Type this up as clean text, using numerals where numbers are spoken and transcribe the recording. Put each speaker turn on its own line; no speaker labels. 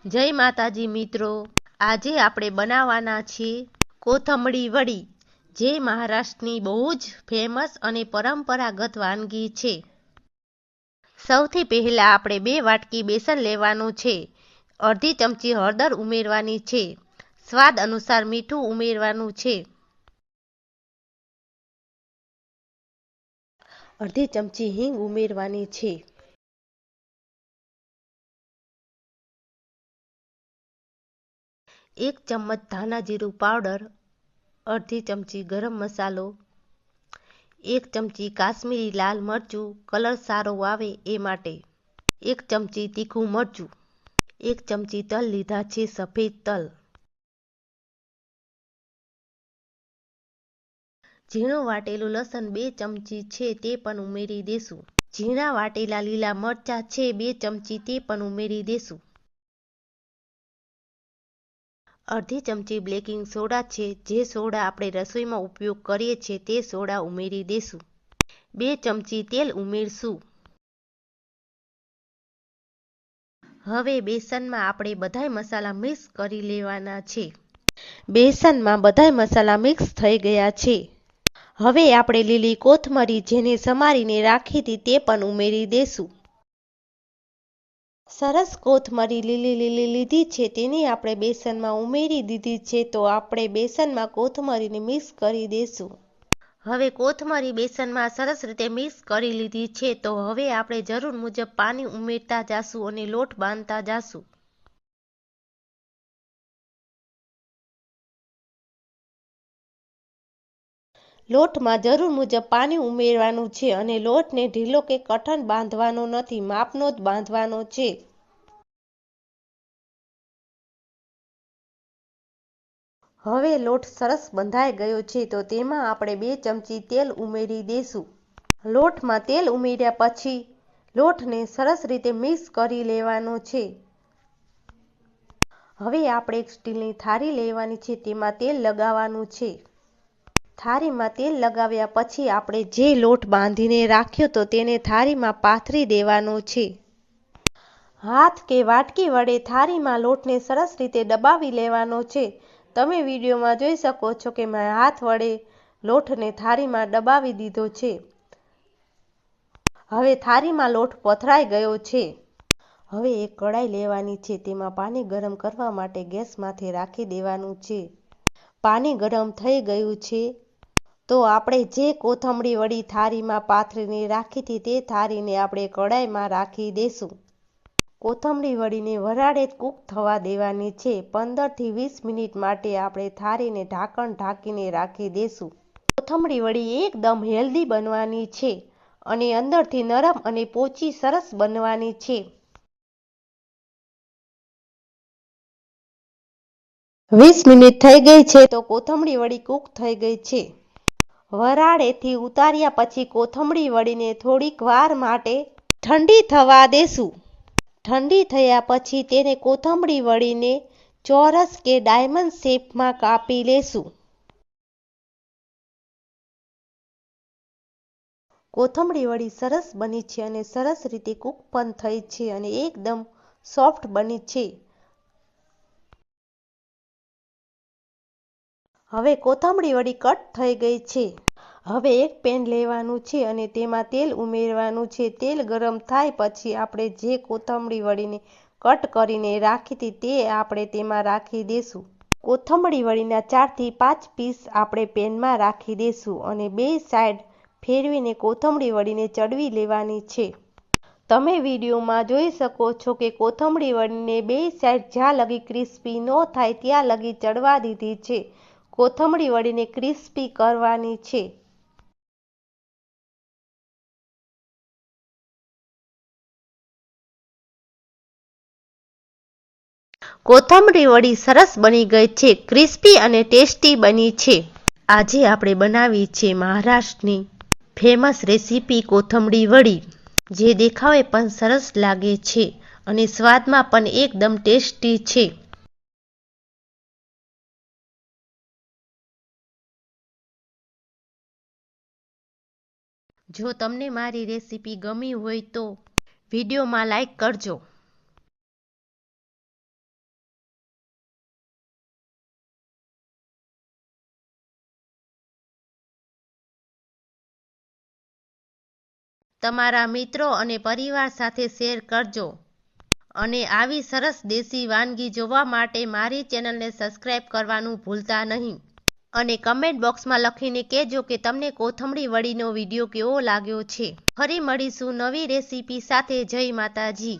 જય માતાજી મિત્રો, આજે આપણે બનાવવાના છીએ કોથમડી વડી, જે મહારાષ્ટ્રની બહુ જ ફેમસ અને પરંપરાગત વાનગી છે। સૌથી પહેલા આપણે 2 વાટકી બેસન લેવાનું છે, અડધી ચમચી હળદર ઉમેરવાની છે, સ્વાદ અનુસાર મીઠું ઉમેરવાનું છે, અડધી ચમચી હિંગ ઉમેરવાની છે, 1 ચમચ ધાણા જીરું પાવડર, અડધી ચમચી ગરમ મસાલો, 1 ચમચી કાશ્મીરી લાલ મરચું કલર સારો આવે એ માટે, 1 ચમચી તીખું મરચું, 1 ચમચી તલ લીધા છે સફેદ તલ, ઝીણું વાટેલું લસણ 2 ચમચી છે તે પણ ઉમેરી દેશું, ઝીણા વાટેલા લીલા મરચાં છે 2 ચમચી તે પણ ઉમેરી દેશું, અડધી ચમચી બેકિંગ સોડા છે, જે સોડા આપણે રસોઈમાં ઉપયોગ કરીએ છીએ તે સોડા ઉમેરી દેશું, 2 ચમચી તેલ ઉમેરશું। હવે બેસનમાં આપણે બધાય મસાલા મિક્સ કરી લેવાના છે। બેસનમાં બધાય મસાલા મિક્સ થઈ ગયા છે। હવે આપણે લીલી કોથમરી જેને સમારીને રાખી હતી તે પણ ઉમેરી દેશું। સરસ કોથમરી લીલી લીધી છે, તેને આપણે બેસનમાં ઉમેરી દીધી છે, તો આપણે બેસનમાં કોથમરીને મિક્સ કરી દેશું। હવે કોથમરી બેસનમાં સરસ રીતે મિક્સ કરી લીધી છે, તો હવે આપણે જરૂર મુજબ પાણી ઉમેરતા જાશું અને લોટ બાંધતા જાશું। લોટમાં જરૂર મુજબ પાણી ઉમેરવાનું છે અને લોટને ઢીલો કે કઠણ બાંધવાનો નથી, માપનો જ બાંધવાનો છે। હવે લોટ સરસ બંધાઈ ગયો છે, તો તેમાં આપણે 2 ચમચી તેલ ઉમેરી દેશું। લોટમાં તેલ ઉમેર્યા પછી લોટને સરસ રીતે મિક્સ કરી લેવાનો છે। હવે આપણે એક સ્ટીલની થાળી લેવાની છે, તેમાં તેલ લગાવવાનું છે। થાળીમાં તેલ લગાવ્યા પછી આપણે જે લોટ બાંધીને રાખ્યો તો તેને થાળીમાં પાથરી દેવાનો છે। હાથ કે વાટકી વડે થાળીમાં લોટને સરસ રીતે દબાવી લેવાનો છે। તમે વિડીયોમાં જોઈ શકો છો કે મેં હાથ વડે લોટને થાળીમાં દબાવી દીધો છે। હવે થાળીમાં લોટ પથરાઈ ગયો છે। હવે એક કઢાઈ લેવાની છે, તેમાં પાણી ગરમ કરવા માટે ગેસ માથે રાખી દેવાનું છે। પાણી ગરમ થઈ ગયું છે, તો આપણે જે કોથમરી વડી થાળીમાં પાથરીને રાખી હતી તે થાળીને આપણે કઢાઈમાં રાખી દેશું। કોથમરી વડીને વરાળે જ કૂક થવા દેવાની છે। 15 થી 20 મિનિટ માટે આપણે થાળીને ઢાંકણ ઢાંકીને રાખી દેશું। કોથમરી વડી એકદમ હેલ્ધી બનવાની છે અને અંદરથી નરમ અને પોચી સરસ બનવાની છે। 20 મિનિટ થઈ ગઈ છે, તો કોથમરી વડી કૂક થઈ ગઈ છે। વરાળેથી ઉતાર્યા પછી કોથમરી વડીને થોડીક વાર માટે ઠંડી થવા દેશું। ઠંડી થયા પછી તેને કોથમરી વડીને ચોરસ કે ડાયમંડ શેપમાં કાપી લેશું। કોથમરી વડી સરસ બની છે અને સરસ રીતે કૂક પણ થઈ છે અને એકદમ સોફ્ટ બની છે। હવે કોથમરી વડી કટ થઈ ગઈ છે। હવે એક પેન લેવાનું છે અને તેમાં તેલ ઉમેરવાનું છે। તેલ ગરમ થાય પછી આપણે જે કોથમરી વડીને કટ કરીને રાખી હતી તે આપણે તેમાં રાખી દેશું। કોથમરી વડીના 4 થી 5 પીસ આપણે પેનમાં રાખી દેશું અને બે સાઈડ ફેરવીને કોથમરી વડીને ચડવી લેવાની છે। તમે વિડીયોમાં જોઈ શકો છો કે કોથમરી વડીને બે સાઈડ જ્યાં લગી ક્રિસ્પી ન થાય ત્યાં લગી ચડવા દીધી છે। કોથમરી વડીને ક્રિસ્પી કરવાની છે। કોથમરી વડી સરસ બની ગઈ છે, ક્રિસ્પી અને ટેસ્ટી બની છે। આજે આપણે બનાવી છે મહારાષ્ટ્રની ફેમસ રેસીપી કોથમરી વડી, જે દેખાવે પણ સરસ લાગે છે અને સ્વાદમાં પણ એકદમ ટેસ્ટી છે। જો તમને મારી રેસીપી ગમી હોય તો વિડીયોમાં લાઈક કરજો। તમારા મિત્રો અને પરિવાર સાથે શેર કરજો અને આવી સરસ દેશી વાનગી જોવા માટે મારી ચેનલને સબસ્ક્રાઇબ કરવાનું ભૂલતા નહીં અને કમેન્ટ બોક્સમાં લખીને કહેજો કે તમને કોથમરી વડીનો વિડીયો કેવો લાગ્યો છે। ફરી મળીશું નવી રેસીપી સાથે। જય માતાજી।